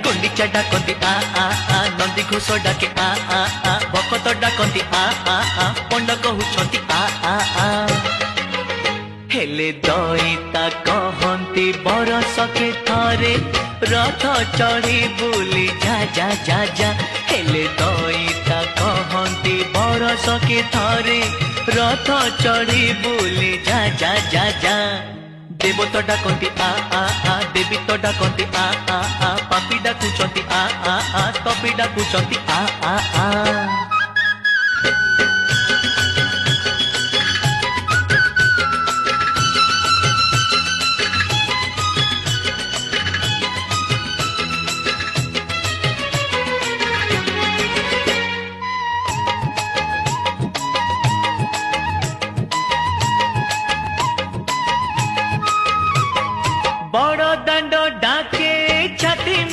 गुंडीचा डाकती आ नंदी घोष डाके आ भकत डाकती आ पंड कहउछंती आ हेले दईता कहंती बरसके थरे रथ चढ़ी बुली जा जा जा जा हेले दईता कहंती बरसके थरे रथ चढ़ी बुली जा जा जा जा देव तो डाकती आ देवी तो डाकती आ पापी डाकुचंती आ तपी डाकुचंती आ